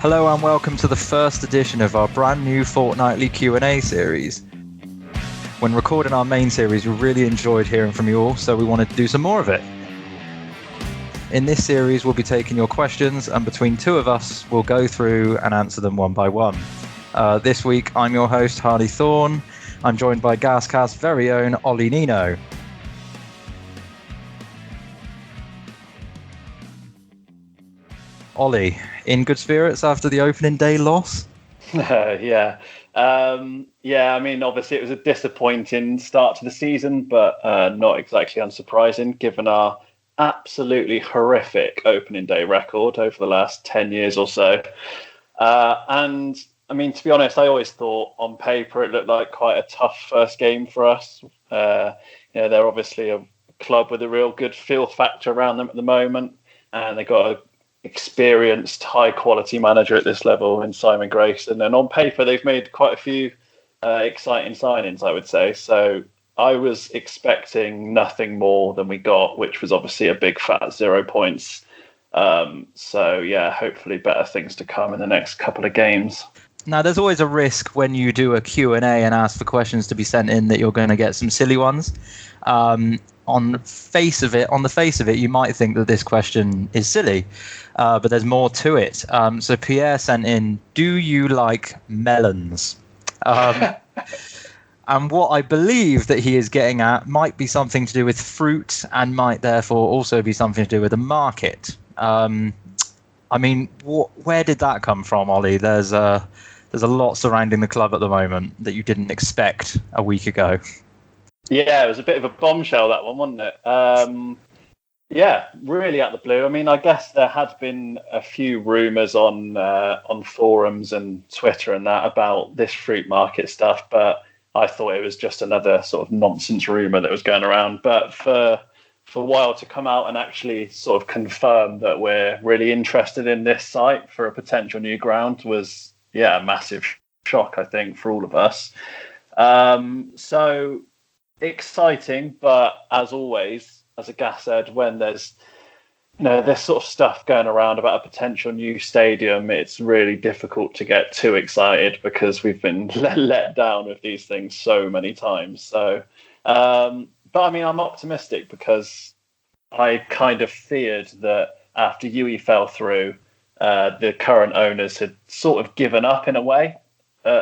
Hello and welcome to the first edition of our brand new fortnightly Q&A series. When recording our main series, we really enjoyed hearing from you all, so we wanted to do some more of it. In this series, we'll be taking your questions, and between two of us, we'll go through and answer them one by one. This week, I'm your host, Harley Thorne. I'm joined by GasCast's very own Harley and Neno. Ollie, in good spirits after the opening day loss? Yeah. I mean, obviously it was a disappointing start to the season, but not exactly unsurprising given our absolutely horrific opening day record over the last 10 years or so. And I mean, to be honest, I always thought on paper it looked like quite a tough first game for us. They're obviously a club with a real good feel factor around them at the moment, and they got a experienced, high-quality manager at this level in Simon Grayson. And on paper, they've made quite a few exciting signings, I would say. So I was expecting nothing more than we got, which was obviously a big fat 0 points. Hopefully better things to come in the next couple of games. Now, there's always a risk when you do a Q&A and ask for questions to be sent in that you're going to get some silly ones. On the face of it, you might think that this question is silly, but there's more to it. So Pierre sent in, do you like melons? And what I believe that he is getting at might be something to do with fruit and might therefore also be something to do with the market. I mean, where did that come from, Ollie? There's a lot surrounding the club at the moment that you didn't expect a week ago. Yeah, it was a bit of a bombshell, that one, wasn't it? Really out the blue. I mean, I guess there had been a few rumours on forums and Twitter and that about this fruit market stuff, but I thought it was just another sort of nonsense rumour that was going around. But for a while to come out and actually sort of confirm that we're really interested in this site for a potential new ground was, a massive shock, I think, for all of us. So exciting, but as always, as a gas said, when there's this sort of stuff going around about a potential new stadium, it's really difficult to get too excited because we've been let down with these things so many times. So, but I mean, I'm optimistic because I kind of feared that after UE fell through, the current owners had sort of given up in a way,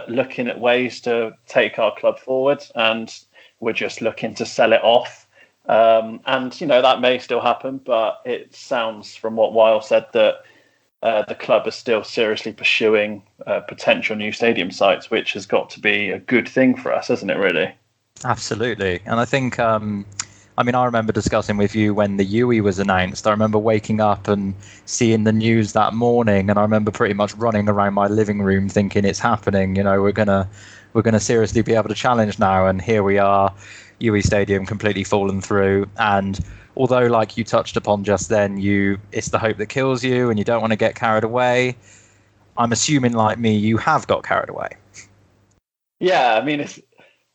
looking at ways to take our club forward, and we're just looking to sell it off. That may still happen, but it sounds from what Weil said that the club is still seriously pursuing potential new stadium sites, which has got to be a good thing for us, hasn't it, really? Absolutely. And I think, I remember discussing with you when the UE was announced. I remember waking up and seeing the news that morning, and I remember pretty much running around my living room thinking it's happening. We're gonna seriously be able to challenge now, and here we are, UE Stadium completely fallen through. And although, like you touched upon just then, it's the hope that kills you, and you don't want to get carried away. I'm assuming, like me, you have got carried away. Yeah, I mean,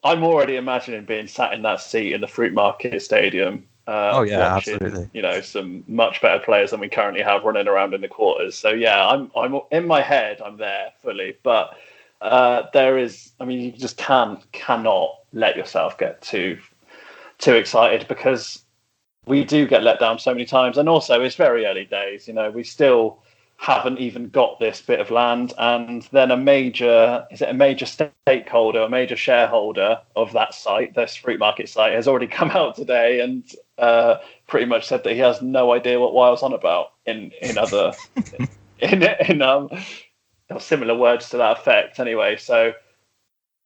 I'm already imagining being sat in that seat in the Fruit Market Stadium. Watching, absolutely. Some much better players than we currently have running around in the quarters. So yeah, I'm in my head, I'm there fully, but. You just cannot let yourself get too excited because we do get let down so many times, and also it's very early days. We still haven't even got this bit of land, and then a major stakeholder, a major shareholder of that site, this fruit market site, has already come out today and pretty much said that he has no idea what Weil's on about in other similar words to that effect anyway. So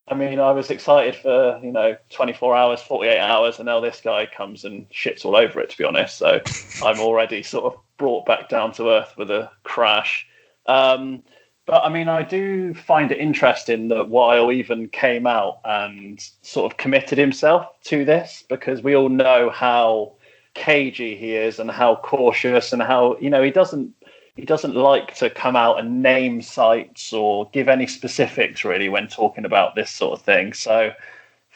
I mean, I was excited for 24 hours, 48 hours, and now this guy comes and shits all over it, to be honest. So I'm already sort of brought back down to earth with a crash. But I mean, I do find it interesting that Weil even came out and sort of committed himself to this, because we all know how cagey he is and how cautious and how he doesn't like to come out and name sites or give any specifics really when talking about this sort of thing. So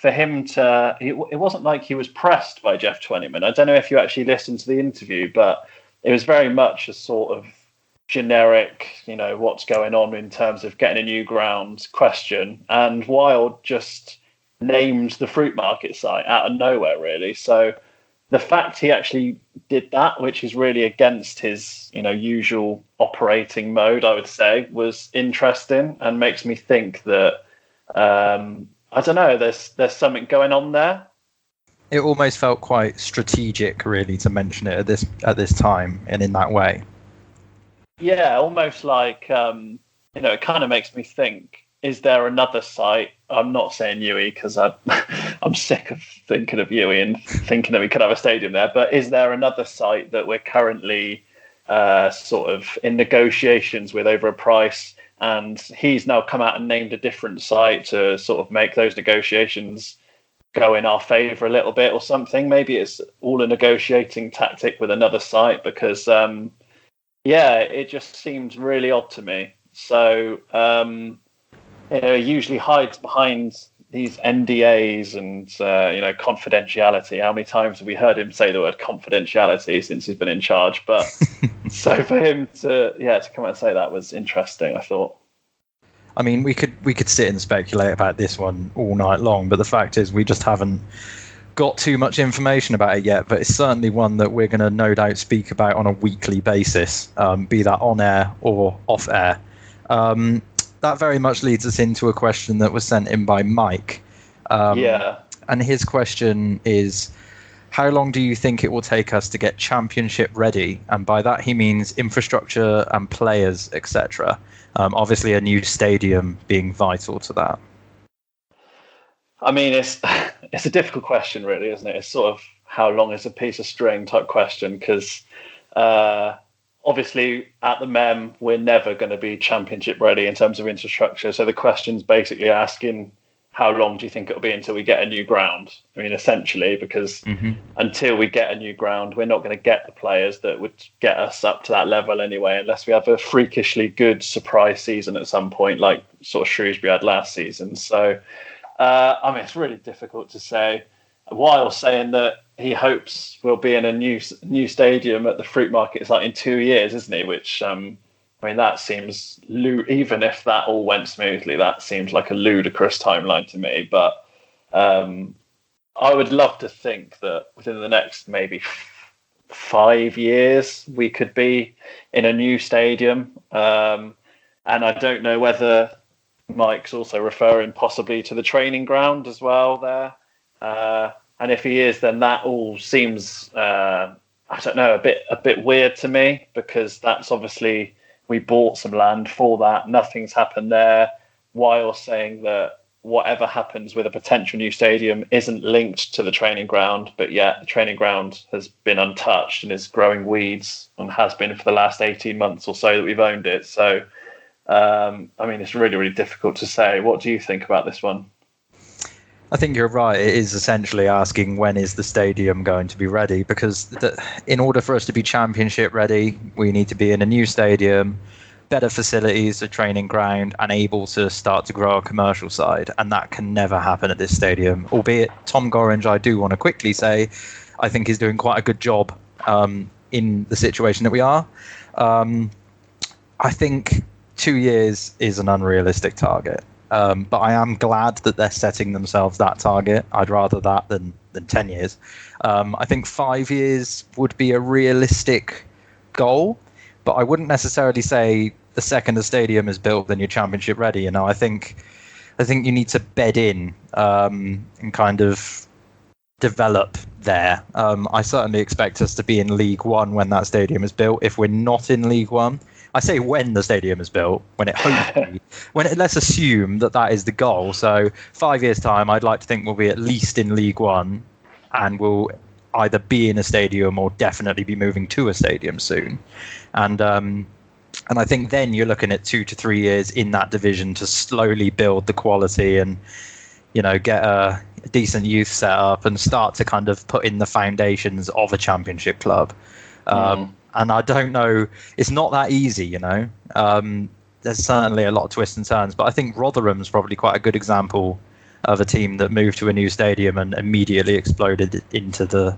for him to, it wasn't like he was pressed by Jeff Twentyman. I don't know if you actually listened to the interview, but it was very much a sort of generic, what's going on in terms of getting a new ground question. And Wild just named the fruit market site out of nowhere, really. So the fact he actually did that, which is really against his, usual operating mode, I would say, was interesting and makes me think that, I don't know, there's something going on there. It almost felt quite strategic, really, to mention it at this time and in that way. Yeah, almost like, it kind of makes me think, is there another site? I'm not saying Uwe because I'm sick of thinking of Uwe and thinking that we could have a stadium there, but is there another site that we're currently sort of in negotiations with over a price, and he's now come out and named a different site to sort of make those negotiations go in our favour a little bit or something? Maybe it's all a negotiating tactic with another site because, it just seems really odd to me. So, he usually hides behind these NDAs and, confidentiality. How many times have we heard him say the word confidentiality since he's been in charge? But so for him to come out and say that was interesting, I thought. I mean, we could sit and speculate about this one all night long, but the fact is we just haven't got too much information about it yet. But it's certainly one that we're going to no doubt speak about on a weekly basis, be that on air or off air. That very much leads us into a question that was sent in by Mike. And his question is, how long do you think it will take us to get championship ready? And by that he means infrastructure and players, etc. Obviously a new stadium being vital to that. I mean, it's a difficult question, really, isn't it? It's sort of how long is a piece of string type question, because obviously, at the MEM, we're never going to be championship ready in terms of infrastructure. So the question's basically asking, how long do you think it'll be until we get a new ground? I mean, essentially, because until we get a new ground, we're not going to get the players that would get us up to that level anyway, unless we have a freakishly good surprise season at some point, like sort of Shrewsbury had last season. So, it's really difficult to say. While saying that he hopes we'll be in a new stadium at the fruit market, it's like in 2 years, isn't he? Which, that seems, even if that all went smoothly, that seems like a ludicrous timeline to me. But I would love to think that within the next maybe 5 years, we could be in a new stadium. And I don't know whether Mike's also referring possibly to the training ground as well there. And if he is, then that all seems, a bit weird to me, because that's obviously, we bought some land for that. Nothing's happened there, while saying that whatever happens with a potential new stadium isn't linked to the training ground, but yet the training ground has been untouched and is growing weeds, and has been for the last 18 months or so that we've owned it. So, it's really, really difficult to say. What do you think about this one? I think you're right. It is essentially asking, when is the stadium going to be ready? Because in order for us to be championship ready, we need to be in a new stadium, better facilities, a training ground, and able to start to grow our commercial side. And that can never happen at this stadium. Albeit Tom Gorringe, I do want to quickly say, I think he's doing quite a good job in the situation that we are. I think 2 years is an unrealistic target. But I am glad that they're setting themselves that target. I'd rather that than 10 years. I think 5 years would be a realistic goal, but I wouldn't necessarily say the second the stadium is built, then you're championship ready. I think you need to bed in and kind of develop there. I certainly expect us to be in League One when that stadium is built. If we're not in League One, I say when the stadium is built, let's assume that is the goal. So 5 years time, I'd like to think we'll be at least in League One, and we'll either be in a stadium or definitely be moving to a stadium soon. And I think then you're looking at 2 to 3 years in that division to slowly build the quality and, get a decent youth set up and start to kind of put in the foundations of a championship club. And I don't know, it's not that easy, There's certainly a lot of twists and turns, but I think Rotherham's probably quite a good example of a team that moved to a new stadium and immediately exploded into the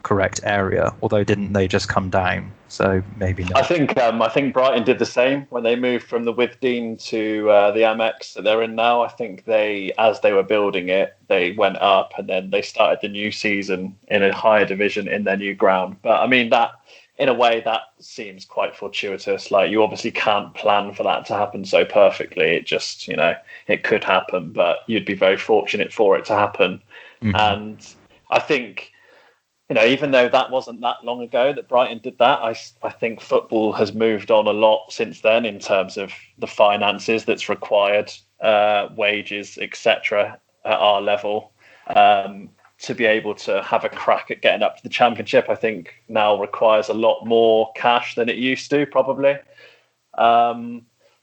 correct area. Although didn't they just come down? So maybe not. I think Brighton did the same when they moved from the Withdean to the Amex that they're in now. I think as they were building it, they went up and then they started the new season in a higher division in their new ground. But I mean, that in a way that seems quite fortuitous. Like, you obviously can't plan for that to happen so perfectly. It just, it could happen, but you'd be very fortunate for it to happen. Mm-hmm. And I think, even though that wasn't that long ago that Brighton did that, I think football has moved on a lot since then in terms of the finances that's required, wages, etc. at our level. To be able to have a crack at getting up to the Championship, I think now requires a lot more cash than it used to, probably.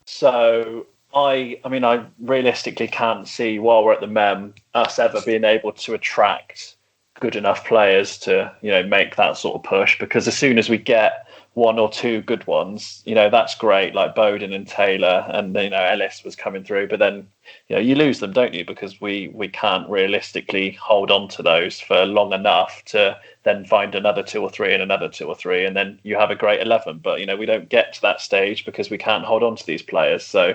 So I realistically can't see, while we're at the Mem, us ever being able to attract good enough players to, make that sort of push. Because as soon as we get one or two good ones, that's great, like Bowden and Taylor, and Ellis was coming through, but then you lose them, don't you, because we can't realistically hold on to those for long enough to then find another two or three and another two or three, and then you have a great 11. But we don't get to that stage because we can't hold on to these players. So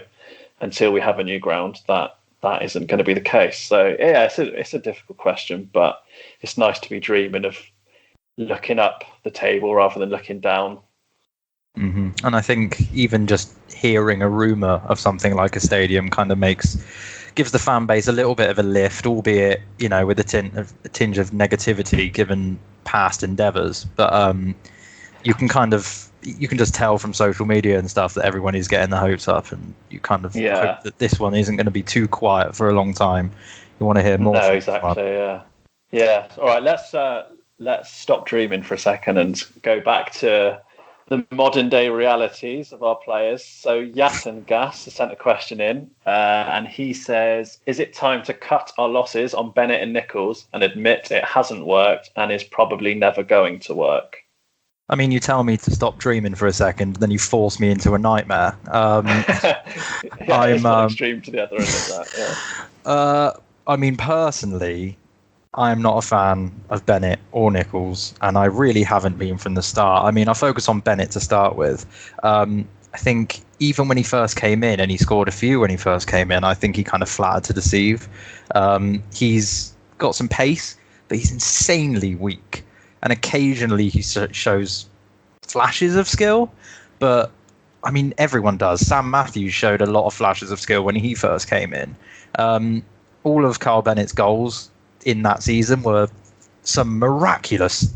until we have a new ground, that isn't going to be the case. So yeah, it's a difficult question, but it's nice to be dreaming of looking up the table rather than looking down. Mm-hmm. And I think even just hearing a rumor of something like a stadium kind of gives the fan base a little bit of a lift, albeit with a tinge of negativity given past endeavours. But you can just tell from social media and stuff that everyone is getting the hopes up, and you kind of hope that this one isn't going to be too quiet for a long time. You want to hear more. No, exactly. Yeah. All right. Let's stop dreaming for a second and go back to the modern day realities of our players. So Yatin Gas has sent a question in, and he says, is it time to cut our losses on Bennett and Nichols and admit it hasn't worked and is probably never going to work? I mean, you tell me to stop dreaming for a second, then you force me into a nightmare. I'm extreme to the other end of that. Yeah. I mean, personally, I'm not a fan of Bennett or Nichols, and I really haven't been from the start. I mean, I'll focus on Bennett to start with. I think even when he first came in, and he scored a few when he first came in, I think he kind of flattered to deceive. He's got some pace, but he's insanely weak. And occasionally he shows flashes of skill, but I mean, everyone does. Sam Matthews showed a lot of flashes of skill when he first came in. All of Carl Bennett's goals in that season were some miraculous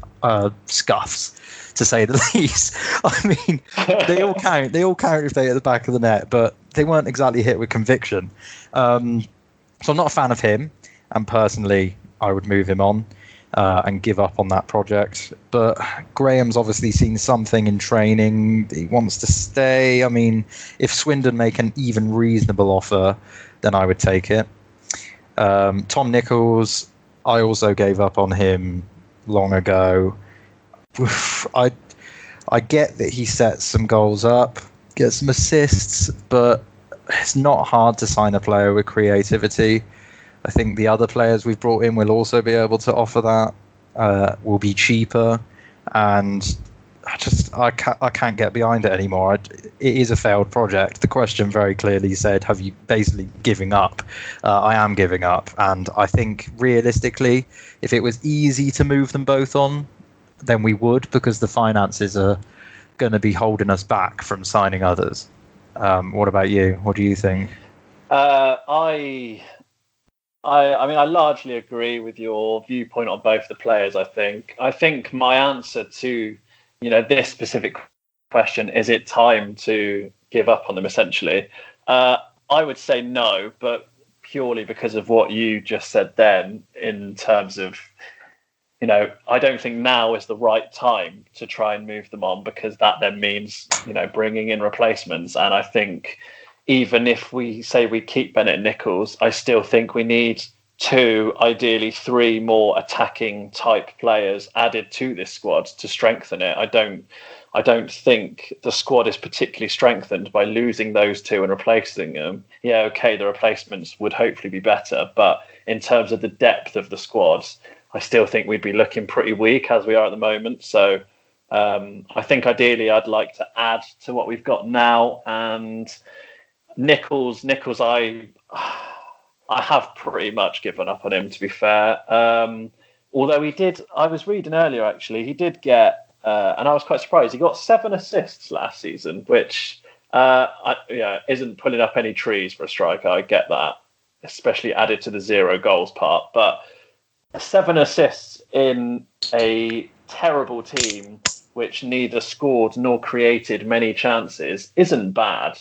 scuffs, to say the least. I mean, they all count. They all count if they're at the back of the net, but they weren't exactly hit with conviction. So I'm not a fan of him, and personally, I would move him on and give up on that project. But Graham's obviously seen something in training. He wants to stay. I mean, if Swindon make an even reasonable offer, then I would take it. Tom Nichols, I also gave up on him long ago. I get that he sets some goals up, gets some assists, but it's not hard to sign a player with creativity. I think the other players we've brought in will also be able to offer that, will be cheaper, and I can't get behind it anymore. It is a failed project. The question very clearly said, have you basically giving up? I am giving up, and I think realistically, if it was easy to move them both on, then we would, because the finances are going to be holding us back from signing others. What about you? What do you think? I mean, I largely agree with your viewpoint on both the players. I think my answer to this specific question, is it time to give up on them, essentially, I would say no, but purely because of what you just said then, in terms of I don't think now is the right time to try and move them on, because that then means bringing in replacements. And I think even if we say we keep Bennett and Nichols, I still think we need 2, ideally 3 more attacking type players added to this squad to strengthen it. I don't think the squad is particularly strengthened by losing those 2 and replacing them. Yeah, okay, the replacements would hopefully be better, but in terms of the depth of the squad, I still think we'd be looking pretty weak as we are at the moment. So I think ideally I'd like to add to what we've got now. And Nichols, I have pretty much given up on him, to be fair. Although I was reading earlier actually, he did get, and I was quite surprised, he got 7 assists last season, which isn't pulling up any trees for a striker. I get that, especially added to the 0 goals part. But 7 assists in a terrible team which neither scored nor created many chances isn't bad.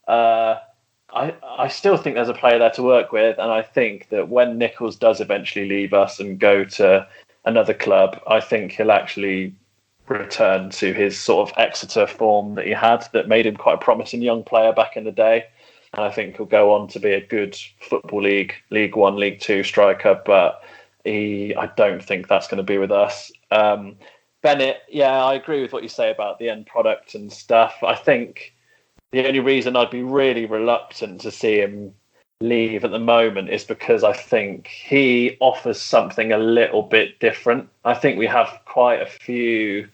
I still think there's a player there to work with, and I think that when Nichols does eventually leave us and go to another club, I think he'll actually return to his sort of Exeter form that he had that made him quite a promising young player back in the day. And I think he'll go on to be a good Football League, League One, League Two striker, but I don't think that's going to be with us. Bennett, yeah, I agree with what you say about the end product and stuff. I think the only reason I'd be really reluctant to see him leave at the moment is because I think he offers something a little bit different. I think we have quite a few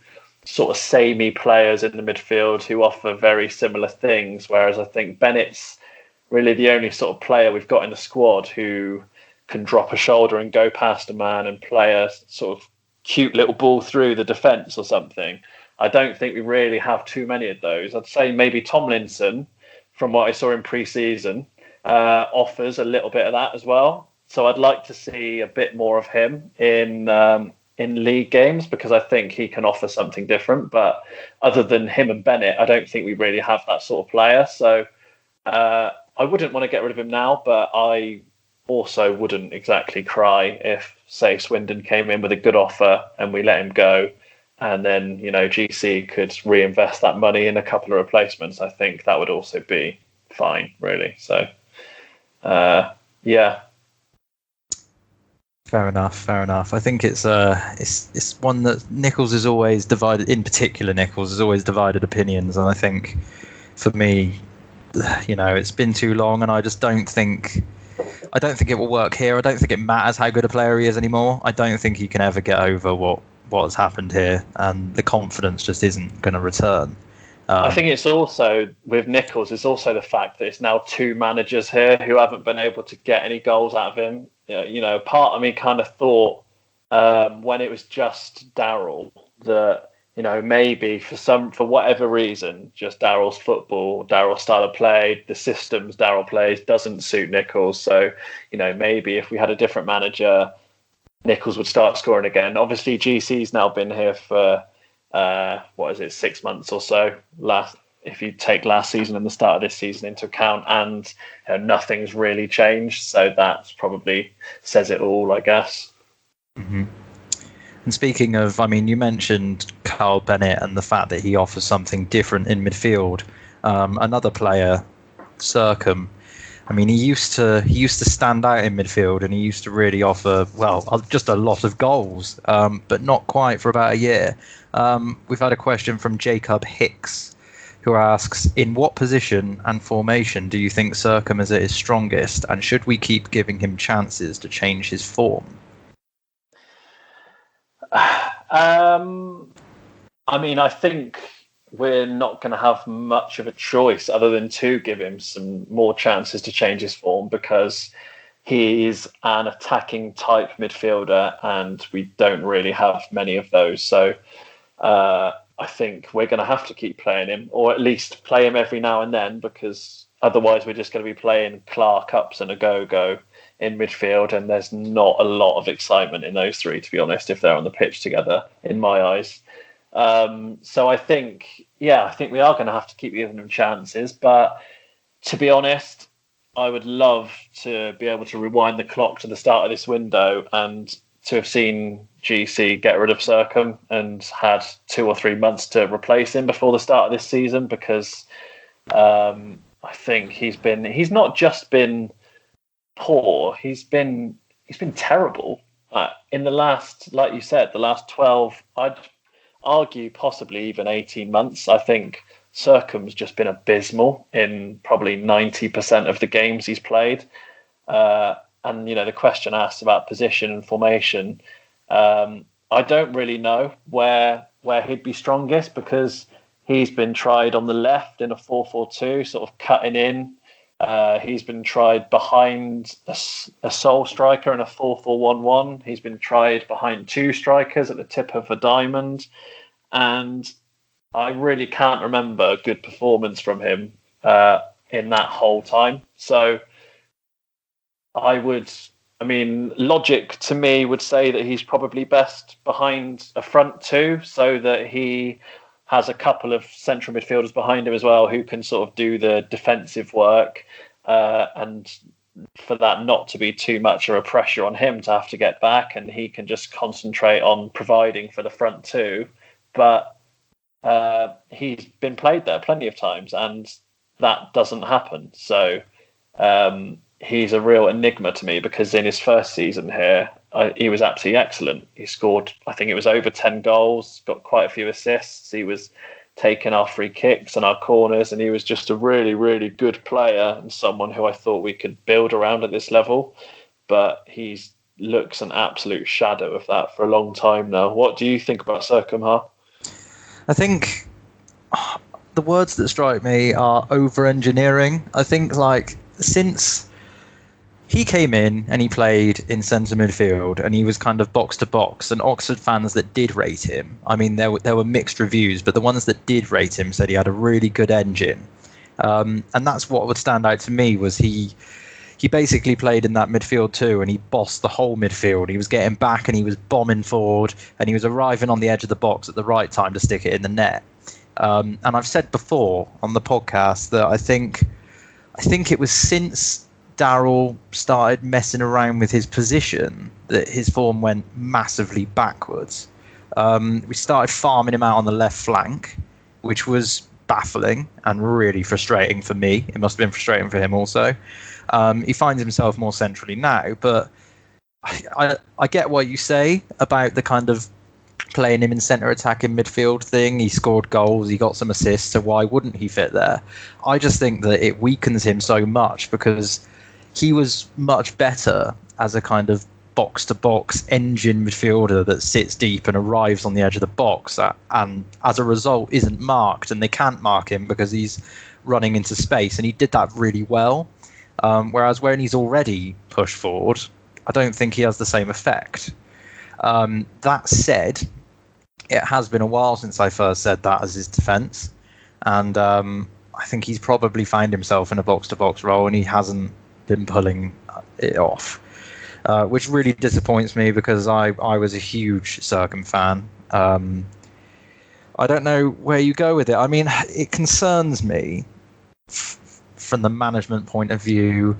sort of samey players in the midfield who offer very similar things, whereas I think Bennett's really the only sort of player we've got in the squad who can drop a shoulder and go past a man and play a sort of cute little ball through the defence or something. I don't think we really have too many of those. I'd say maybe Tomlinson, from what I saw in pre-season, offers a little bit of that as well. So I'd like to see a bit more of him in league games because I think he can offer something different. But other than him and Bennett, I don't think we really have that sort of player. So I wouldn't want to get rid of him now, but I also wouldn't exactly cry if, say, Swindon came in with a good offer and we let him go. And then, GC could reinvest that money in a couple of replacements. I think that would also be fine, really. So, yeah. Fair enough. I think it's one that Nichols is always divided. In particular, Nichols has always divided opinions, and I think for me, it's been too long, and I just don't think it will work here. I don't think it matters how good a player he is anymore. I don't think he can ever get over what's happened here, and the confidence just isn't going to return. I think it's also, with Nichols, it's also the fact that it's now 2 managers here who haven't been able to get any goals out of him. Part of me kind of thought when it was just Daryl that, maybe for whatever reason, just Daryl's football, Daryl's style of play, the systems Daryl plays doesn't suit Nichols. So, maybe if we had a different manager, Nichols would start scoring again. Obviously, GC's now been here for 6 months or so. If you take last season and the start of this season into account, and nothing's really changed, so that probably says it all, I guess. Mm-hmm. And speaking of, you mentioned Carl Bennett and the fact that he offers something different in midfield. Another player, Sercombe. He used to stand out in midfield, and he used to really offer, just a lot of goals, but not quite for about a year. We've had a question from Jacob Hicks, who asks, in what position and formation do you think Sercombe is at his strongest, and should we keep giving him chances to change his form? I think we're not going to have much of a choice other than to give him some more chances to change his form, because he's an attacking type midfielder and we don't really have many of those. So I think we're going to have to keep playing him, or at least play him every now and then, because otherwise we're just going to be playing Clark Ups and a go-go in midfield, and there's not a lot of excitement in those 3, to be honest, if they're on the pitch together, in my eyes. So I think we are going to have to keep giving them chances. But to be honest, I would love to be able to rewind the clock to the start of this window and to have seen GC get rid of Sercombe and had 2 or 3 months to replace him before the start of this season, because I think he's not just been poor, he's been terrible. In the last, like you said, the last 12, I'd argue possibly even 18 months, I think Sercombe's just been abysmal in probably 90% of the games he's played. and the question asked about position and formation, I don't really know where he'd be strongest, because he's been tried on the left in a 4-4-2, sort of cutting in. He's been tried behind a sole striker in a 4-4-1-1. He's been tried behind two strikers at the tip of a diamond, and I really can't remember a good performance from him in that whole time. So logic to me would say that he's probably best behind a front two, so that he has a couple of central midfielders behind him as well who can sort of do the defensive work, and for that not to be too much of a pressure on him to have to get back, and he can just concentrate on providing for the front two. But he's been played there plenty of times, and that doesn't happen. So he's a real enigma to me, because in his first season here, he was absolutely excellent. He scored, I think it was over 10 goals, got quite a few assists. He was taking our free kicks and our corners, and he was just a really, really good player, and someone who I thought we could build around at this level. But he looks an absolute shadow of that for a long time now. What do you think about Sercombe? I think the words that strike me are over-engineering. I think, since he came in and he played in centre midfield, and he was kind of box to box, and Oxford fans that did rate him, there were mixed reviews, but the ones that did rate him said he had a really good engine. And that's what would stand out to me, was he basically played in that midfield too, and he bossed the whole midfield. He was getting back and he was bombing forward, and he was arriving on the edge of the box at the right time to stick it in the net. And I've said before on the podcast that I think it was since Darryl started messing around with his position that his form went massively backwards. We started farming him out on the left flank, which was baffling and really frustrating for me. It must have been frustrating for him also. He finds himself more centrally now, but I get what you say about the kind of playing him in centre attacking midfield thing. He scored goals, he got some assists, so why wouldn't he fit there? I just think that it weakens him so much, because he was much better as a kind of box-to-box engine midfielder that sits deep and arrives on the edge of the box, and as a result isn't marked, and they can't mark him because he's running into space, and he did that really well. Whereas when he's already pushed forward, I don't think he has the same effect. That said, it has been a while since I first said that as his defence, and I think he's probably found himself in a box-to-box role, and he hasn't been pulling it off, which really disappoints me, because I was a huge Sercombe fan. I don't know where you go with it. I mean, it concerns me from the management point of view,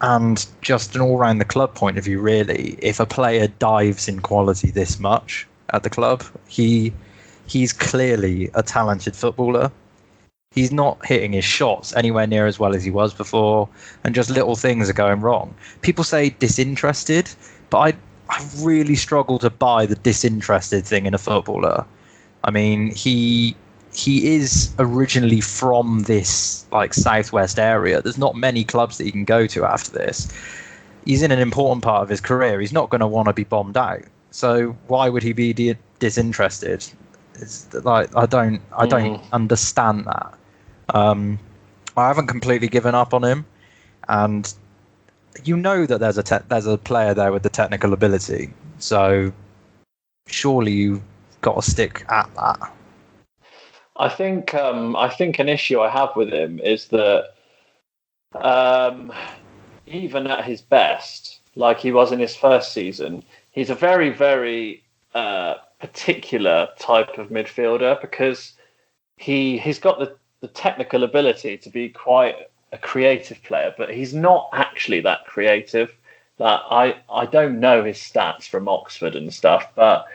and just an all-round the club point of view, really. If a player dives in quality this much at the club, he's clearly a talented footballer. He's not hitting his shots anywhere near as well as he was before, and just little things are going wrong. People say disinterested, but I really struggle to buy the disinterested thing in a footballer. I mean, he is originally from this southwest area. There's not many clubs that he can go to after this. He's in an important part of his career. He's not going to want to be bombed out. So why would he be disinterested? It's I don't understand that. I haven't completely given up on him, and that there's a player there with the technical ability. So surely you've got to stick at that. I think an issue I have with him is that even at his best, like he was in his first season, he's a very, very particular type of midfielder, because he's got the technical ability to be quite a creative player, but he's not actually that creative. I don't know his stats from Oxford and stuff, but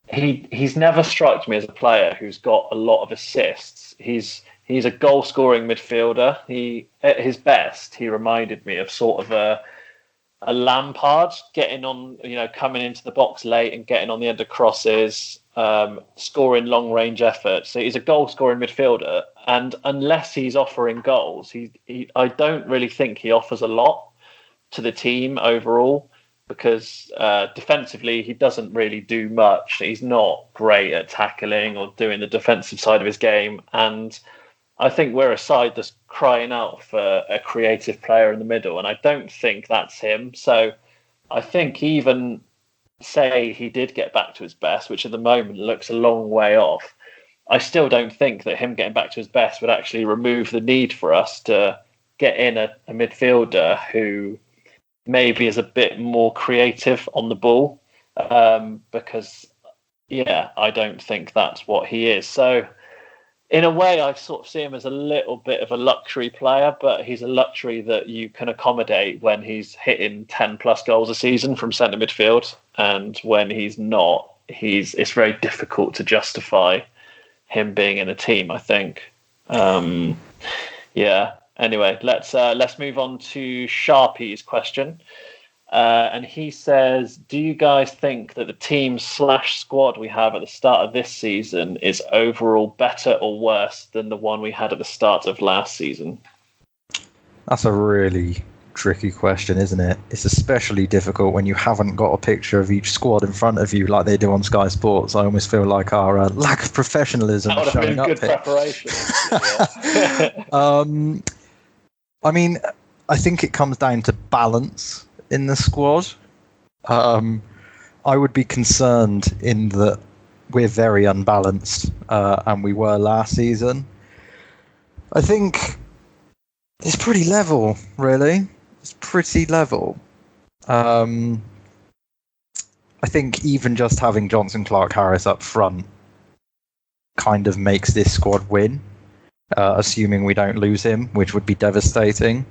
he's never struck me as a player who's got a lot of assists. He's a goal scoring midfielder. At his best, he reminded me of sort of a Lampard, getting on, coming into the box late and getting on the end of crosses, scoring long range efforts. So he's a goal scoring midfielder, and unless he's offering goals, I don't really think he offers a lot to the team overall, because defensively he doesn't really do much. He's not great at tackling or doing the defensive side of his game, and I think we're a side that's crying out for a creative player in the middle, and I don't think that's him. So I think even say he did get back to his best, which at the moment looks a long way off, I still don't think that him getting back to his best would actually remove the need for us to get in a midfielder who maybe is a bit more creative on the ball, because, yeah, I don't think that's what he is. So in a way, I sort of see him as a little bit of a luxury player, but he's a luxury that you can accommodate when he's hitting 10 plus goals a season from centre midfield. And when he's not, it's very difficult to justify him being in a team, I think. Yeah. Anyway, let's move on to Sharpie's question. And he says, do you guys think that the team / squad we have at the start of this season is overall better or worse than the one we had at the start of last season? That's a really tricky question, isn't it? It's especially difficult when you haven't got a picture of each squad in front of you like they do on Sky Sports. I almost feel like our lack of professionalism that would have showing been up good here. Preparation. I mean, I think it comes down to balance in the squad. I would be concerned in that we're very unbalanced, and we were last season. I think it's pretty level, really. It's pretty level. I think even just having Johnson Clark Harris up front kind of makes this squad win, assuming we don't lose him, which would be devastating.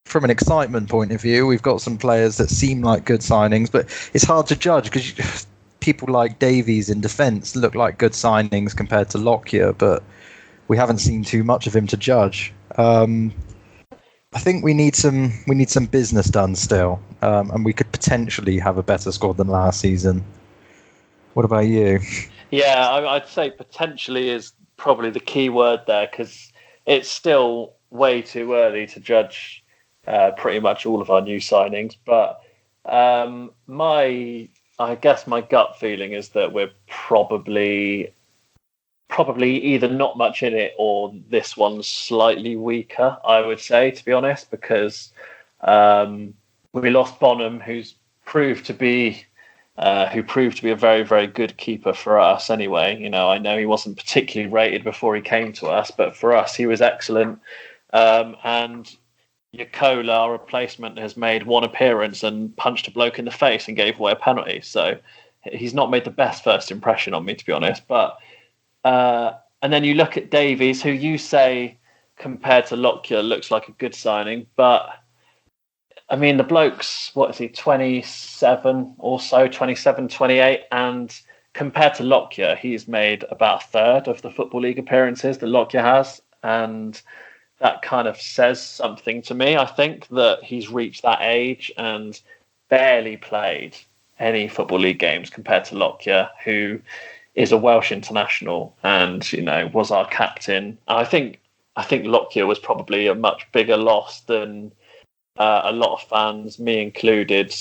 From an excitement point of view, we've got some players that seem like good signings, but it's hard to judge because people like Davies in defence look like good signings compared to Lockyer, but we haven't seen too much of him to judge. I think we need some business done still, and we could potentially have a better squad than last season. What about you? Yeah, I'd say potentially is probably the key word there, because it's still way too early to judge pretty much all of our new signings. But I guess my gut feeling is that we're probably either not much in it or this one's slightly weaker, I would say, to be honest, because we lost Bonham, who's proved to be a very, very good keeper for us anyway. You know, I know he wasn't particularly rated before he came to us, but for us, he was excellent. And Yakola, our replacement, has made one appearance and punched a bloke in the face and gave away a penalty. So he's not made the best first impression on me, to be honest. But and then you look at Davies, who you say compared to Lockyer looks like a good signing, but I mean, the bloke's, what is he, 27 or so, 27, 28, and compared to Lockyer, he's made about a third of the Football League appearances that Lockyer has, and that kind of says something to me. I think that he's reached that age and barely played any Football League games compared to Lockyer, who is a Welsh international and, you know, was our captain. I think Lockyer was probably a much bigger loss than a lot of fans, me included,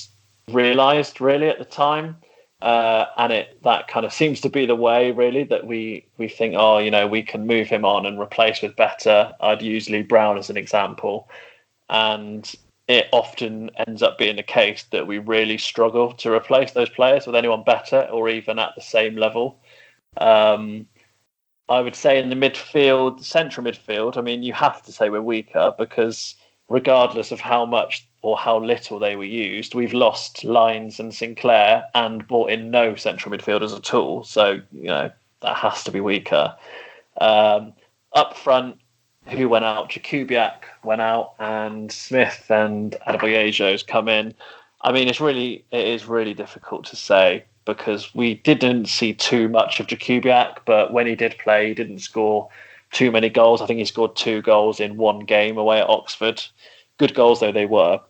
realised really at the time. And that kind of seems to be the way, really, that we think, oh, you know, we can move him on and replace with better. I'd use Lee Brown as an example. And it often ends up being the case that we really struggle to replace those players with anyone better or even at the same level. I would say in the midfield, central midfield, I mean, you have to say we're weaker because regardless of how much or how little they were used, we've lost Lyons and Sinclair and brought in no central midfielders at all. So, you know, that has to be weaker. Up front, who went out? Jakubiak went out, and Smith and Adebayo's come in. I mean, it is really difficult to say because we didn't see too much of Jakubiak, but when he did play, he didn't score too many goals. I think he scored 2 goals in one game away at Oxford. Good goals though they were.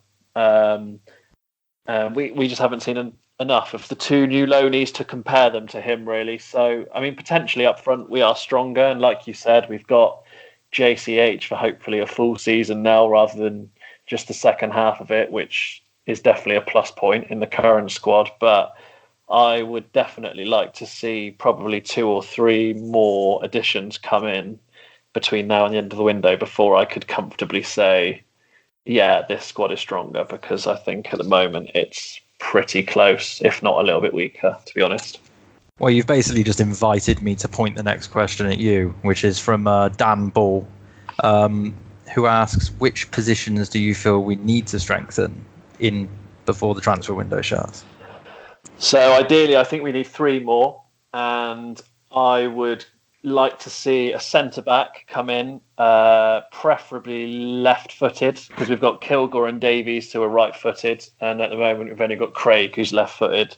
We just haven't seen enough of the 2 new loanies to compare them to him, really. So, I mean, potentially up front we are stronger, and like you said, we've got JCH for hopefully a full season now rather than just the second half of it, which is definitely a plus point in the current squad. But I would definitely like to see probably 2 or 3 more additions come in between now and the end of the window before I could comfortably say, yeah, this squad is stronger, because I think at the moment it's pretty close, if not a little bit weaker, to be honest. Well, you've basically just invited me to point the next question at you, which is from Dan Ball, who asks, which positions do you feel we need to strengthen in before the transfer window shuts? So ideally, I think we need 3 more, and I would like to see a centre-back come in, preferably left-footed, because we've got Kilgore and Davies who are right-footed, and at the moment we've only got Craig who's left-footed.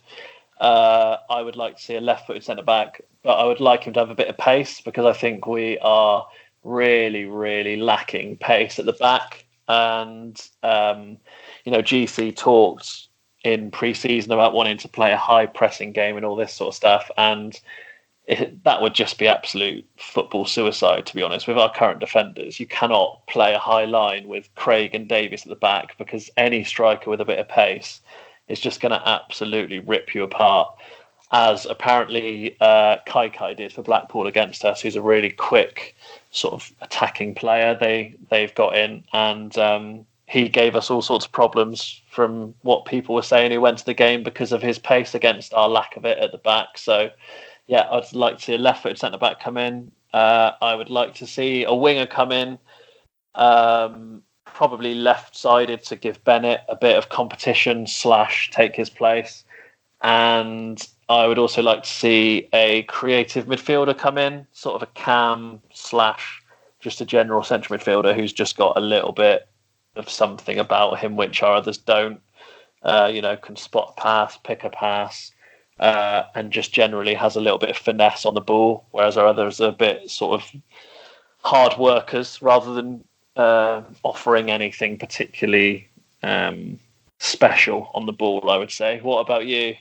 I would like to see a left-footed centre-back, but I would like him to have a bit of pace, because I think we are really, really lacking pace at the back. And, GC talked in pre-season about wanting to play a high-pressing game and all this sort of stuff, and that would just be absolute football suicide, to be honest. With our current defenders, you cannot play a high line with Craig and Davies at the back, because any striker with a bit of pace is just going to absolutely rip you apart, as apparently Kai did for Blackpool against us, who's a really quick sort of attacking player they've got in, and he gave us all sorts of problems from what people were saying who went to the game because of his pace against our lack of it at the back. So yeah, I'd like to see a left-footed centre-back come in. I would like to see a winger come in, probably left-sided, to give Bennett a bit of competition / take his place. And I would also like to see a creative midfielder come in, sort of a cam / just a general central midfielder who's just got a little bit of something about him which our others don't. Can spot pass, pick a pass, and just generally has a little bit of finesse on the ball, whereas our others are a bit sort of hard workers rather than offering anything particularly special on the ball, I would say. What about you?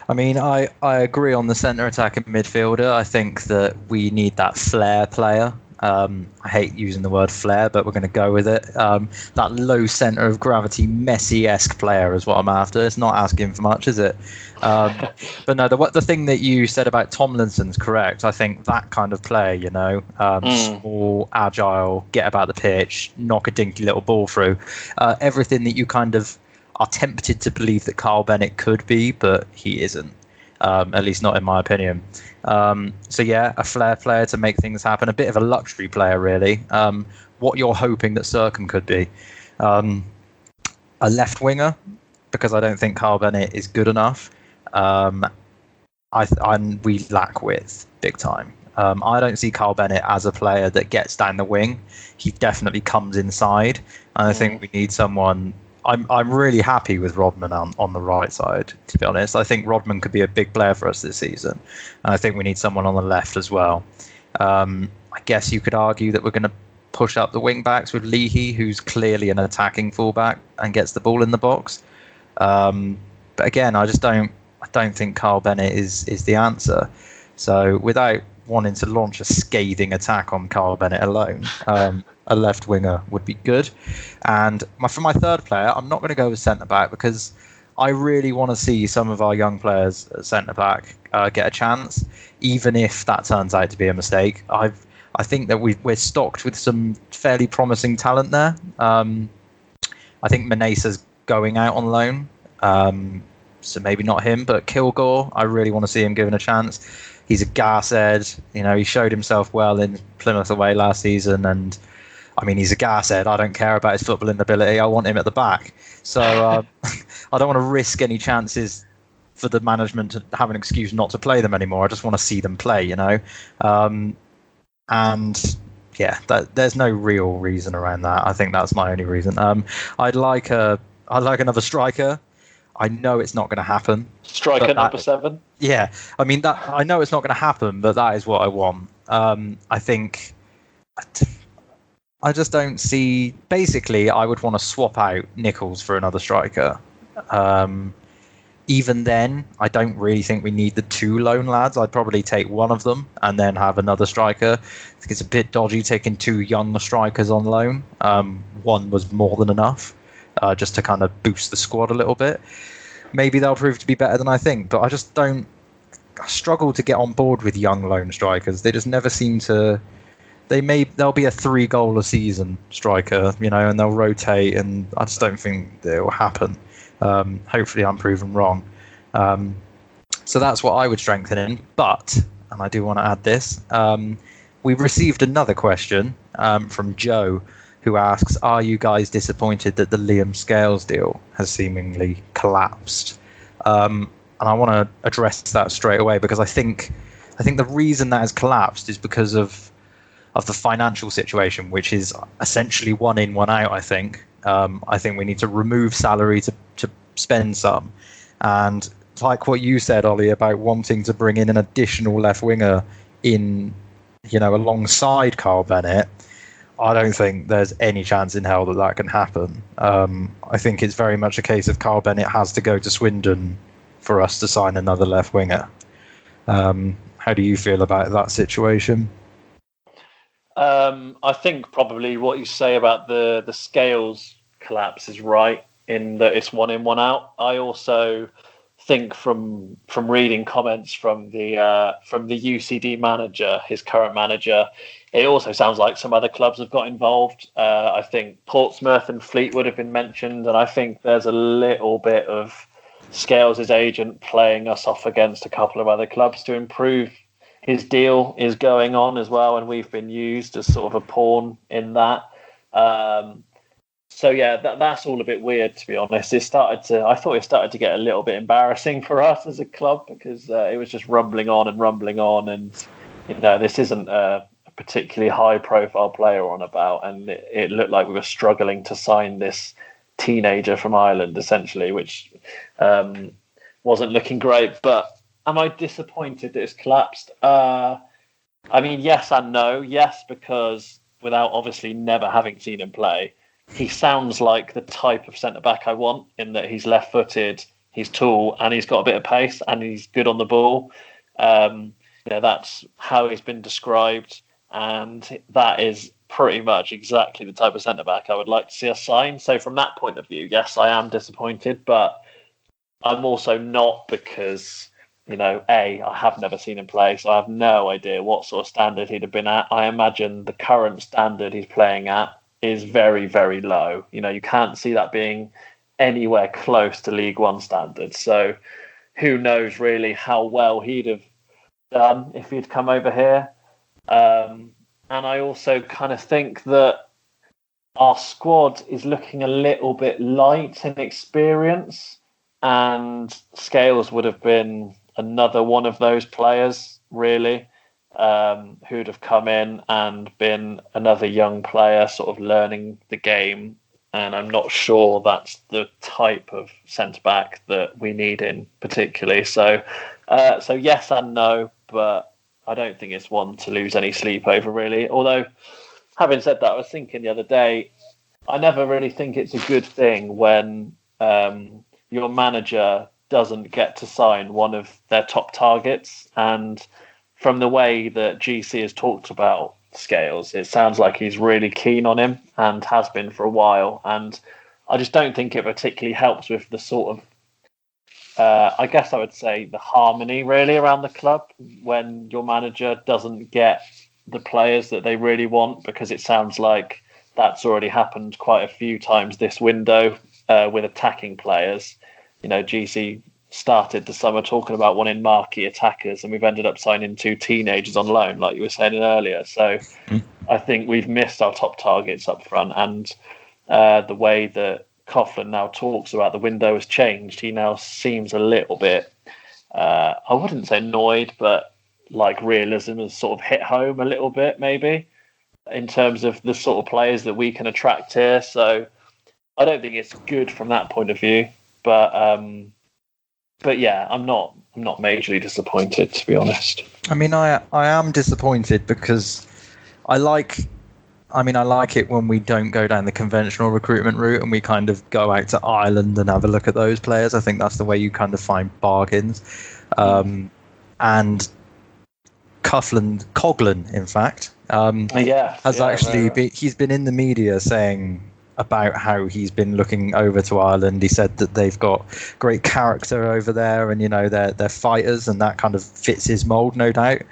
I mean, I agree on the centre attacking midfielder. I think that we need that flair player. I hate using the word flair, but we're going to go with it. That low centre of gravity, Messi-esque player is what I'm after. It's not asking for much, is it? But no, the thing that you said about Tomlinson's correct. I think that kind of player, small, agile, get about the pitch, knock a dinky little ball through. Everything that you kind of are tempted to believe that Carl Bennett could be, but he isn't. At least not in my opinion. So yeah, a flair player to make things happen, a bit of a luxury player really. What you're hoping that Sercombe could be. A left winger, because I don't think Carl Bennett is good enough. We lack width big time. I don't see Carl Bennett as a player that gets down the wing. He definitely comes inside, and I think we need someone. I'm really happy with Rodman on the right side, to be honest. I think Rodman could be a big player for us this season. And I think we need someone on the left as well. I guess you could argue that we're going to push up the wing backs with Leahy, who's clearly an attacking fullback and gets the ball in the box. But again, I don't think Carl Bennett is the answer. So without wanting to launch a scathing attack on Carl Bennett alone, a left winger would be good. And for my third player, I'm not going to go with centre back, because I really want to see some of our young players at centre back get a chance, even if that turns out to be a mistake. I think that we're stocked with some fairly promising talent there. I think Menesa's going out on loan, so maybe not him, but Kilgore, I really want to see him given a chance. He's a gashead. He showed himself well in Plymouth away last season, and I mean, he's a gashead. I don't care about his footballing ability. I want him at the back. So I don't want to risk any chances for the management to have an excuse not to play them anymore. I just want to see them play, and yeah, there's no real reason around that. I think that's my only reason. I'd like another striker. I know it's not going to happen. Striker number 7? Yeah, I mean, that I know it's not going to happen, but that is what I want. I think I just don't see. Basically, I would want to swap out Nichols for another striker. even then, I don't really think we need the 2 loan lads. I'd probably take one of them and then have another striker. I think it's a bit dodgy taking 2 young strikers on loan. One was more than enough, just to kind of boost the squad a little bit. Maybe they'll prove to be better than I think, but I struggle to get on board with young loan strikers. They just never seem to. There'll be a 3-goal a season striker, and they'll rotate, and I just don't think it will happen. Hopefully I'm proven wrong. So that's what I would strengthen in. But, and I do want to add this, we've received another question from Joe, who asks, are you guys disappointed that the Liam Scales deal has seemingly collapsed? And I want to address that straight away, because I think the reason that has collapsed is because of the financial situation, which is essentially 1 in, 1 out, I think. I think we need to remove salary to spend some. And like what you said, Ollie, about wanting to bring in an additional left winger in, alongside Carl Bennett, I don't think there's any chance in hell that can happen. I think it's very much a case of Carl Bennett has to go to Swindon for us to sign another left winger. How do you feel about that situation? I think probably what you say about the Scales collapse is right, in that it's 1 in, 1 out. I also think from reading comments from the UCD manager, his current manager, it also sounds like some other clubs have got involved. I think Portsmouth and Fleetwood have been mentioned, and I think there's a little bit of Scales' agent playing us off against a couple of other clubs to improve his deal is going on as well, and we've been used as sort of a pawn in that. So yeah, that's all a bit weird, to be honest. I thought it started to get a little bit embarrassing for us as a club, because it was just rumbling on, and this isn't a particularly high-profile player on about, and it looked like we were struggling to sign this teenager from Ireland, essentially, which wasn't looking great. But am I disappointed that it's collapsed? Yes and no. Yes, because without obviously never having seen him play, he sounds like the type of centre-back I want, in that he's left-footed, he's tall, and he's got a bit of pace, and he's good on the ball. That's how he's been described, and that is pretty much exactly the type of centre-back I would like to see us sign. So from that point of view, yes, I am disappointed, but I'm also not, because I have never seen him play, so I have no idea what sort of standard he'd have been at. I imagine the current standard he's playing at is very, very low. You can't see that being anywhere close to League One standards. So who knows really how well he'd have done if he'd come over here. And I also kind of think that our squad is looking a little bit light in experience, and Scales would have been another one of those players, really, who'd have come in and been another young player sort of learning the game. And I'm not sure that's the type of centre-back that we need in particularly. So yes and no, but I don't think it's one to lose any sleep over, really. Although, having said that, I was thinking the other day, I never really think it's a good thing when your manager doesn't get to sign one of their top targets. And from the way that GC has talked about Scales, it sounds like he's really keen on him and has been for a while. And I just don't think it particularly helps with the sort of, I guess I would say, the harmony really around the club when your manager doesn't get the players that they really want, because it sounds like that's already happened quite a few times this window with attacking players. GC started the summer talking about wanting marquee attackers, and we've ended up signing 2 teenagers on loan, like you were saying earlier. So I think we've missed our top targets up front, and the way that Coughlin now talks about the window has changed. He now seems a little bit, I wouldn't say annoyed, but like realism has sort of hit home a little bit, maybe, in terms of the sort of players that we can attract here. So I don't think it's good from that point of view, but yeah, I'm not majorly disappointed, to be honest. I mean, I am disappointed because I like I mean, I like it when we don't go down the conventional recruitment route and we kind of go out to Ireland and have a look at those players. I think that's the way you kind of find bargains. And Coughlin, in fact, he's been in the media saying about how he's been looking over to Ireland. He said that they've got great character over there, and they're fighters, and that kind of fits his mold, no doubt.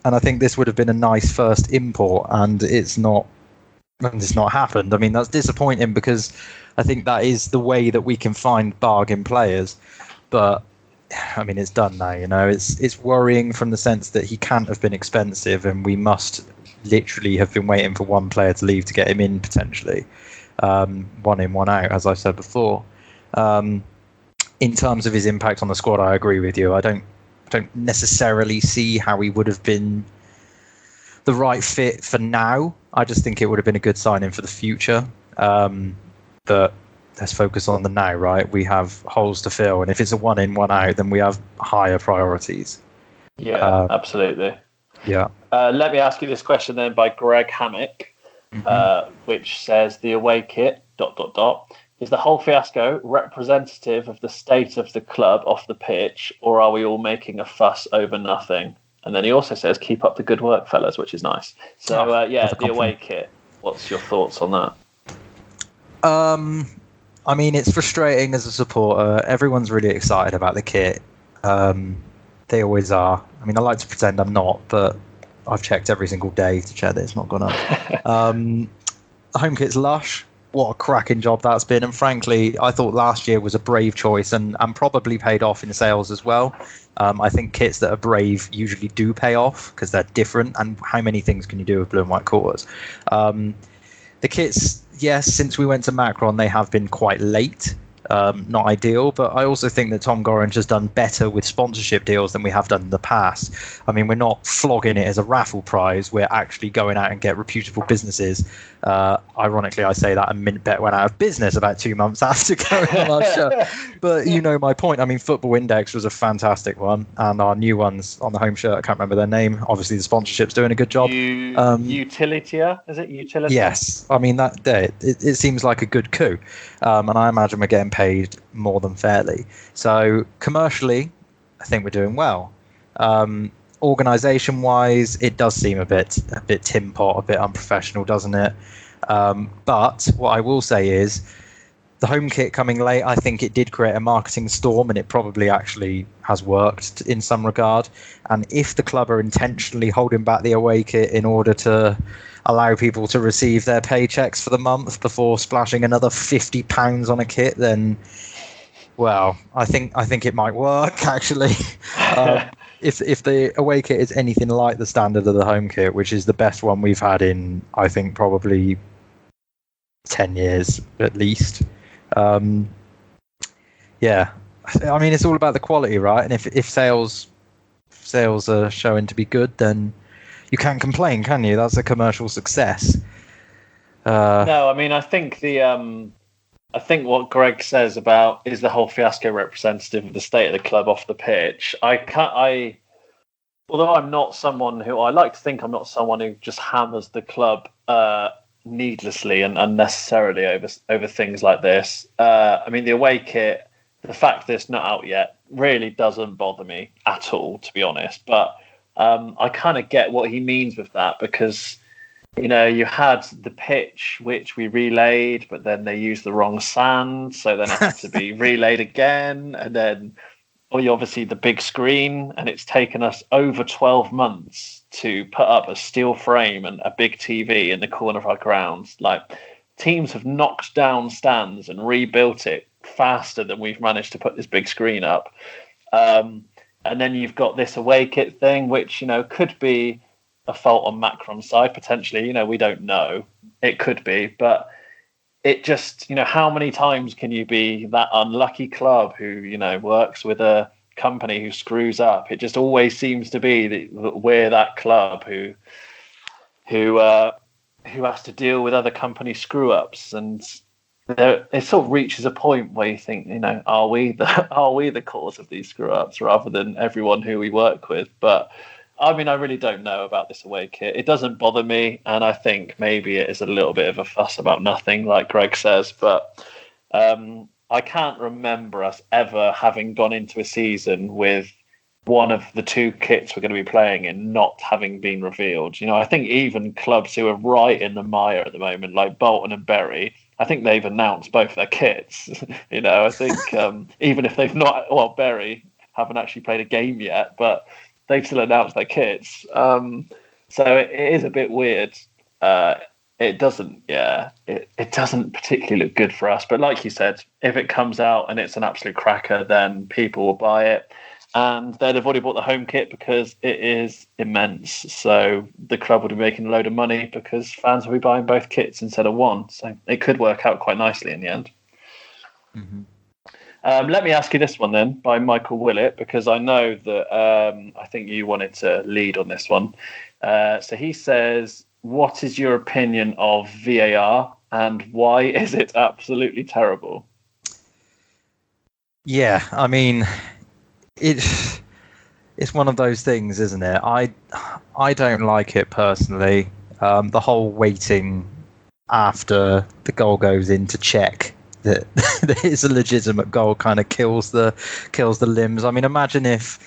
And I think this would have been a nice first import, and it's not happened. I mean, that's disappointing because I think that is the way that we can find bargain players, but I mean, it's done now. It's worrying from the sense that he can't have been expensive, and we must literally have been waiting for one player to leave to get him in potentially. One in, one out, as I said before. In terms of his impact on the squad, I agree with you. I don't necessarily see how he would have been the right fit for now. I just think it would have been a good signing for the future. But let's focus on the now, right? We have holes to fill, and if it's a one in, one out, then we have higher priorities. Yeah, absolutely. Yeah. Let me ask you this question then by Greg Hammock, which says the away kit ... Is the whole fiasco representative of the state of the club off the pitch, or are we all making a fuss over nothing? And then he also says, keep up the good work, fellas, which is nice. So, the away kit. What's your thoughts on that? I mean, it's frustrating as a supporter. Everyone's really excited about the kit. They always are. I mean, I like to pretend I'm not, but I've checked every single day to check that it's not gone up. The home kit's lush. What a cracking job that's been. And frankly, I thought last year was a brave choice and probably paid off in sales as well. I think kits that are brave usually do pay off because they're different. And how many things can you do with blue and white quarters? The kits, yes, since we went to Macron, they have been quite late. Not ideal, but I also think that Tom Gorringe has done better with sponsorship deals than we have done in the past. I mean, we're not flogging it as a raffle prize. We're actually going out and get reputable businesses. Ironically, I say that, and Mintbet went out of business about 2 months after going on our show. But you know my point. I mean, Football Index was a fantastic one, and our new ones on the home shirt, I can't remember their name. Obviously, the sponsorship's doing a good job. Utilitia, is it Utilitia? Yes. I mean, it seems like a good coup. And I imagine we're getting paid more than fairly. So commercially, I think we're doing well. Organisation-wise, it does seem a bit tin pot, a bit unprofessional, doesn't it? But what I will say is, the home kit coming late, I think it did create a marketing storm, and it probably actually has worked in some regard. And if the club are intentionally holding back the away kit in order to allow people to receive their paychecks for the month before splashing another £50 on a kit, then, well, I think it might work actually. If the away kit is anything like the standard of the home kit, which is the best one we've had in, I think, probably 10 years at least. Yeah, I mean, it's all about the quality, right? And if sales are showing to be good, then you can't complain, can you? That's a commercial success. No, I mean, I think I think what Greg says about is the whole fiasco representative of the state of the club off the pitch. Although I'm not someone who, I like to think I'm not someone who just hammers the club needlessly and unnecessarily over things like this. I mean, the away kit, the fact that it's not out yet really doesn't bother me at all, to be honest. But I kind of get what he means with that, because you had the pitch, which we relayed, but then they used the wrong sand, so then it had to be relayed again, and then obviously the big screen, and it's taken us over 12 months to put up a steel frame and a big TV in the corner of our grounds. Like, teams have knocked down stands and rebuilt it faster than we've managed to put this big screen up. And then you've got this away kit thing, which, could be a fault on Macron's side, potentially. We don't know. It could be. But it just, how many times can you be that unlucky club who, works with a company who screws up? It just always seems to be that we're that club who has to deal with other company screw-ups. And it sort of reaches a point where you think, are we the cause of these screw-ups rather than everyone who we work with? But I mean, I really don't know about this away kit. It doesn't bother me, and I think maybe it is a little bit of a fuss about nothing, like Greg says. But I can't remember us ever having gone into a season with one of the two kits we're going to be playing in not having been revealed. I think even clubs who are right in the mire at the moment, like Bolton and Bury, I think they've announced both their kits. I think even if they've not, well, Bury haven't actually played a game yet, but they've still announced their kits. So it is a bit weird. It doesn't particularly look good for us. But like you said, if it comes out and it's an absolute cracker, then people will buy it. And they'd have already bought the home kit because it is immense. So the club would be making a load of money because fans will be buying both kits instead of one. So it could work out quite nicely in the end. Mm-hmm. Let me ask you this one then, by Michael Willett, because I know that I think you wanted to lead on this one. So he says, what is your opinion of VAR and why is it absolutely terrible? Yeah, I mean, it's one of those things, isn't it? I don't like it personally. The whole waiting after the goal goes in to check that it's a legitimate goal kind of kills the limbs. I mean, imagine if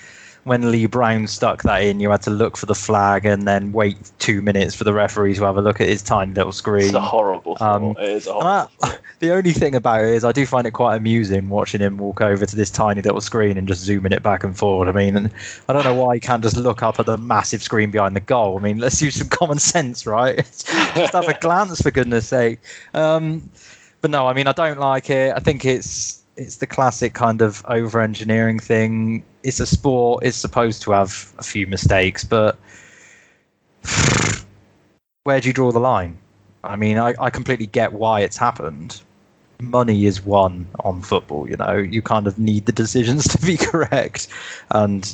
when Lee Brown stuck that in, you had to look for the flag and then wait 2 minutes for the referee to have a look at his tiny little screen. It's a horrible thought. It is a horrible thought. The only thing about it is I do find it quite amusing watching him walk over to this tiny little screen and just zooming it back and forward. I mean, and I don't know why he can't just look up at the massive screen behind the goal. I mean, let's use some common sense, right? Just have a glance, for goodness sake. But no, I mean, I don't like it. I think it's the classic kind of over-engineering thing. It's a sport. It's supposed to have a few mistakes, but where do you draw the line? I mean, I completely get why it's happened. Money is one on football, You kind of need the decisions to be correct. And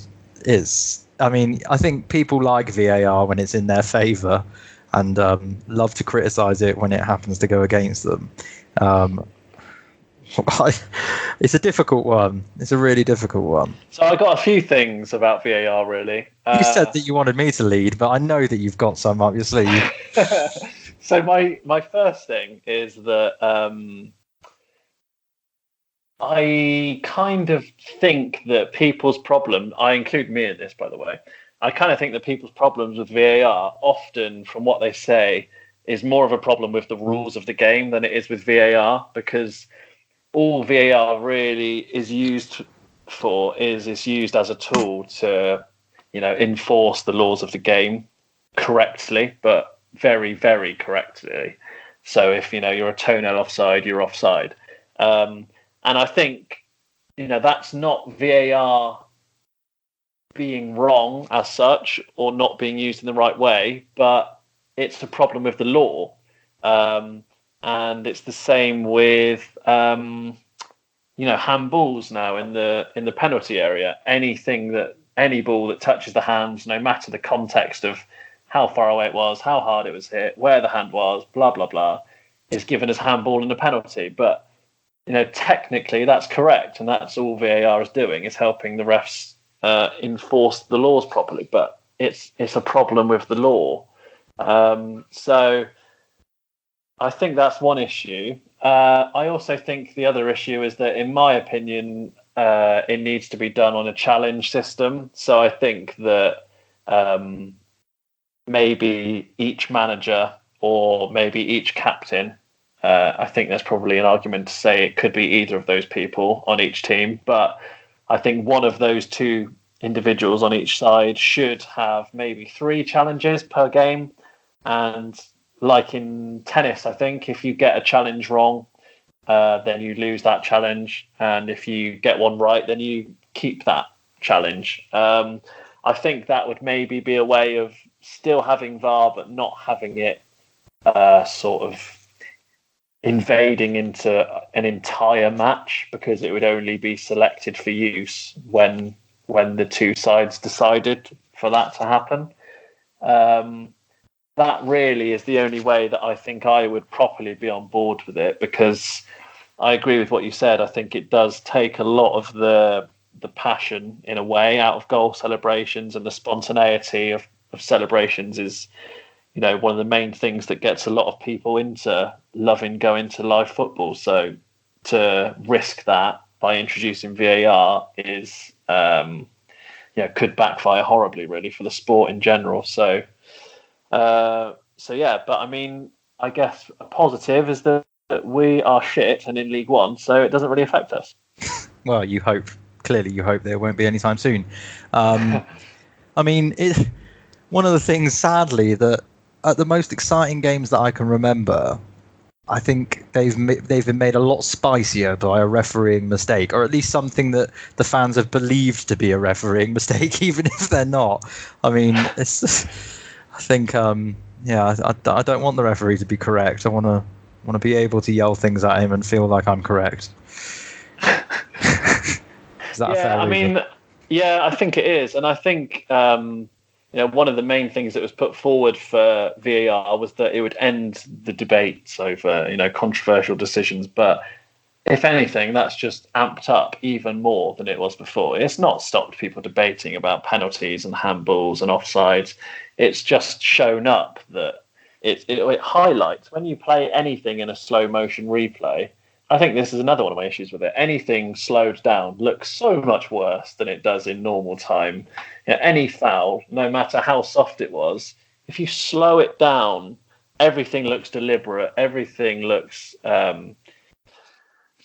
I think people like VAR when it's in their favour and love to criticise it when it happens to go against them. It's a difficult one. It's a really difficult one. So I got a few things about VAR, really. You said that you wanted me to lead, but I know that you've got some up your sleeve. So my first thing is that I kind of think that people's problem, I include me in this, by the way, I kind of think that people's problems with VAR often, from what they say, is more of a problem with the rules of the game than it is with VAR, because all VAR really is used for is it's used as a tool to, enforce the laws of the game correctly, but very, very correctly. So if, you're a toenail offside, you're offside. And I think, that's not VAR being wrong as such or not being used in the right way, but it's a problem with the law. And it's the same with handballs now in the penalty area. Any ball that touches the hands, no matter the context of how far away it was, how hard it was hit, where the hand was, blah blah blah, is given as handball and a penalty. But technically that's correct, and that's all VAR is doing, is helping the refs enforce the laws properly. But it's a problem with the law. So I think that's one issue. I also think the other issue is that, in my opinion, it needs to be done on a challenge system. So I think that maybe each manager or maybe each captain, I think there's probably an argument to say it could be either of those people on each team. But I think one of those two individuals on each side should have maybe 3 challenges per game. And like in tennis, I think if you get a challenge wrong, then you lose that challenge. And if you get one right, then you keep that challenge. I think that would maybe be a way of still having VAR, but not having it sort of invading into an entire match, because it would only be selected for use when the two sides decided for that to happen. That really is the only way that I think I would properly be on board with it, because I agree with what you said. I think it does take a lot of the the passion in a way out of goal celebrations, and the spontaneity of celebrations is, one of the main things that gets a lot of people into loving going to live football. So to risk that by introducing VAR is, could backfire horribly, really, for the sport in general. So, yeah. But I mean, I guess a positive is that we are shit and in League One, so it doesn't really affect us. Well, you hope there won't be anytime soon. I mean, one of the things, sadly, that at the most exciting games that I can remember, I think they've been made a lot spicier by a refereeing mistake, or at least something that the fans have believed to be a refereeing mistake, even if they're not. I mean, I think, I don't want the referee to be correct. I want to be able to yell things at him and feel like I'm correct. Is that a fair reason? I think it is, and I think one of the main things that was put forward for VAR was that it would end the debates over controversial decisions. But if anything, that's just amped up even more than it was before. It's not stopped people debating about penalties and handballs and offsides. It's just shown up that it highlights when you play anything in a slow motion replay. I think this is another one of my issues with it. Anything slowed down looks so much worse than it does in normal time. Any foul, no matter how soft it was, if you slow it down, everything looks deliberate. Everything looks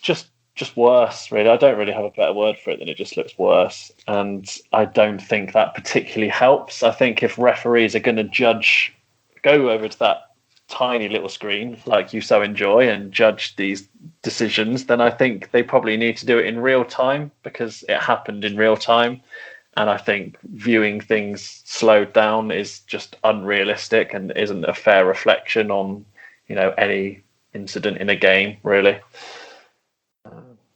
just worse, really. I don't really have a better word for it than it just looks worse. And I don't think that particularly helps. I think if referees are going to go over to that tiny little screen like you so enjoy and judge these decisions, then I think they probably need to do it in real time, because it happened in real time. And I think viewing things slowed down is just unrealistic and isn't a fair reflection on any incident in a game, really.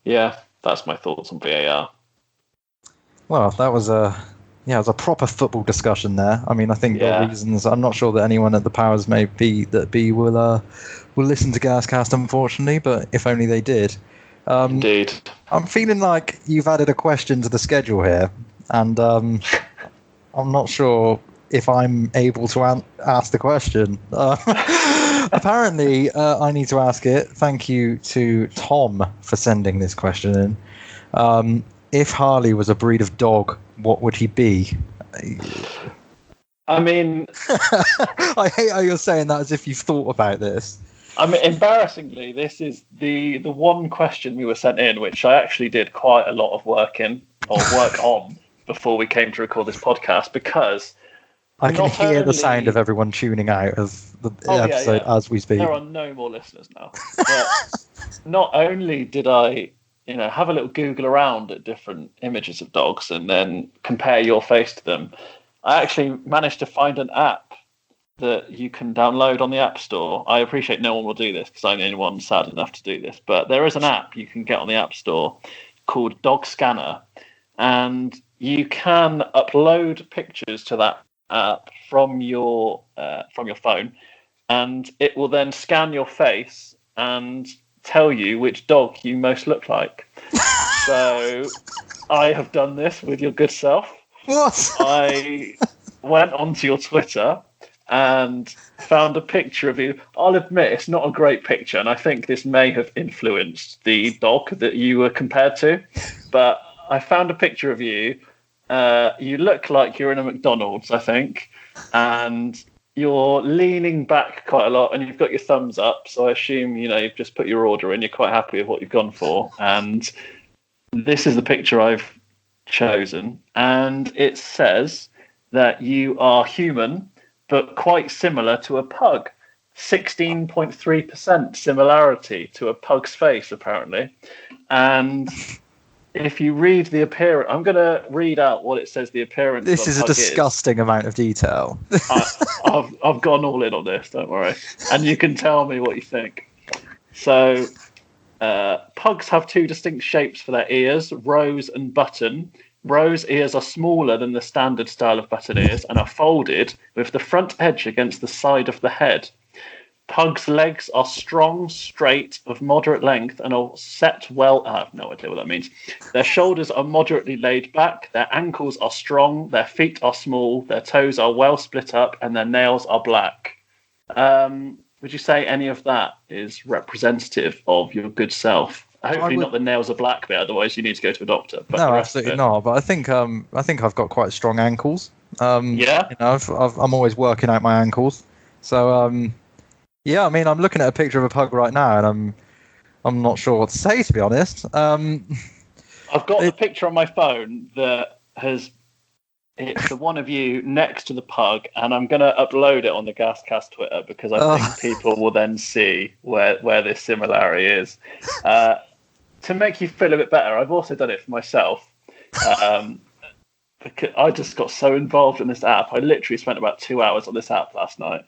That's my thoughts on VAR. Well, that was it was a proper football discussion there. I mean, I think the reasons, I'm not sure that anyone at the powers will listen to GasCast, unfortunately, but if only they did. Indeed. I'm feeling like you've added a question to the schedule here, and I'm not sure if I'm able to ask the question. Apparently, I need to ask it. Thank you to Tom for sending this question in. If Harley was a breed of dog, what would he be? I mean, I hate how you're saying that as if you've thought about this. I mean, embarrassingly, this is the one question we were sent in, which I actually did quite a lot of work on before we came to record this podcast, because I can hear the sound of everyone tuning out of the episode as we speak. There are no more listeners now. But not only did I have a little Google around at different images of dogs and then compare your face to them, I actually managed to find an app that you can download on the App Store. I appreciate no one will do this because I'm the only one sad enough to do this, but there is an app you can get on the App Store called Dog Scanner, and you can upload pictures to that app from your phone, and it will then scan your face and tell you which dog you most look like. So I have done this with your good self. What? I went onto your Twitter and found a picture of you. I'll admit it's not a great picture, and I think this may have influenced the dog that you were compared to, but I found a picture of you. You look like you're in a McDonald's, I think, and you're leaning back quite a lot, and you've got your thumbs up, so I assume you've just put your order in. You're quite happy with what you've gone for, and this is the picture I've chosen, and it says that you are human but quite similar to a pug. 16.3% similarity to a pug's face, apparently. And if you read the appearance, I'm going to read out what it says the appearance This of is a disgusting amount of detail. I've gone all in on this, don't worry. And you can tell me what you think. So, pugs have two distinct shapes for their ears, rose and button. Rose ears are smaller than the standard style of button ears and are folded with the front edge against the side of the head. Pug's legs are strong, straight, of moderate length, and are set well. I have no idea what that means. Their shoulders are moderately laid back. Their ankles are strong. Their feet are small. Their toes are well split up, and their nails are black. Would you say any of that is representative of your good self? Hopefully not the nails are black bit. Otherwise, you need to go to a doctor. But no, absolutely not. But I think I've got quite strong ankles. Yeah. I'm always working out my ankles. So yeah, I mean, I'm looking at a picture of a pug right now, and I'm not sure what to say, to be honest. I've got the picture on my phone that it's the one of you next to the pug, and I'm going to upload it on the GasCast Twitter because I think people will then see where this similarity is. To make you feel a bit better, I've also done it for myself. Because I just got so involved in this app. I literally spent about 2 hours on this app last night.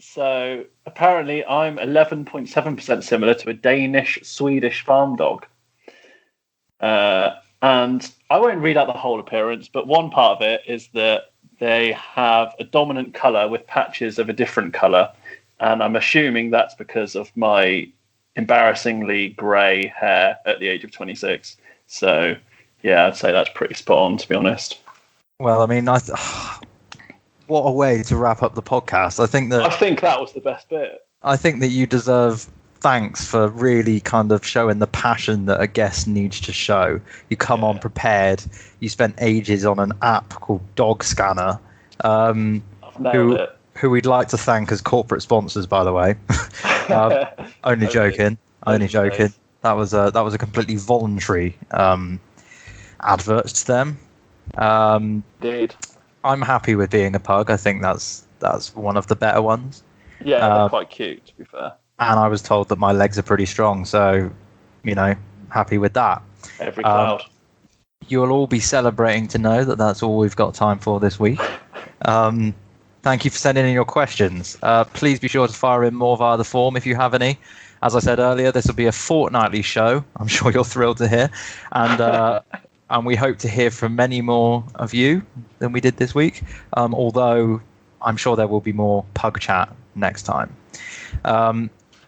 So apparently I'm 11.7% similar to a Danish-Swedish farm dog. And I won't read out the whole appearance, but one part of it is that they have a dominant colour with patches of a different colour. And I'm assuming that's because of my embarrassingly grey hair at the age of 26. So, yeah, I'd say that's pretty spot on, to be honest. Well, I mean, what a way to wrap up the podcast. I think that was the best bit. I think that you deserve thanks for really kind of showing the passion that a guest needs to show. You come on prepared. You spent ages on an app called Dog Scanner, who we'd like to thank as corporate sponsors, by the way. Only joking. That was a completely voluntary advert to them. Indeed. I'm happy with being a pug. I think that's one of the better ones. Yeah, they're quite cute, to be fair. And I was told that my legs are pretty strong, so, happy with that. Every cloud. You'll all be celebrating to know that that's all we've got time for this week. Thank you for sending in your questions. Please be sure to fire in more via the form if you have any. As I said earlier, this will be a fortnightly show. I'm sure you're thrilled to hear. And and we hope to hear from many more of you than we did this week, although I'm sure there will be more pug chat next time.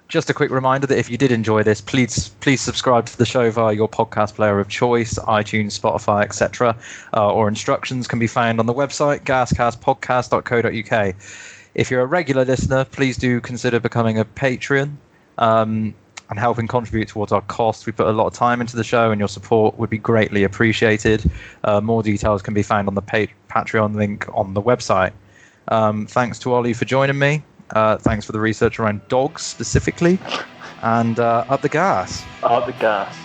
Just a quick reminder that if you did enjoy this, please subscribe to the show via your podcast player of choice, iTunes, Spotify, etc. Or instructions can be found on the website, gascastpodcast.co.uk. If you're a regular listener, please do consider becoming a Patreon and helping contribute towards our costs. We put a lot of time into the show, and your support would be greatly appreciated. More details can be found on the Patreon link on the website. Thanks to Ollie for joining me. Thanks for the research around dogs specifically. And up the gas. Up the gas.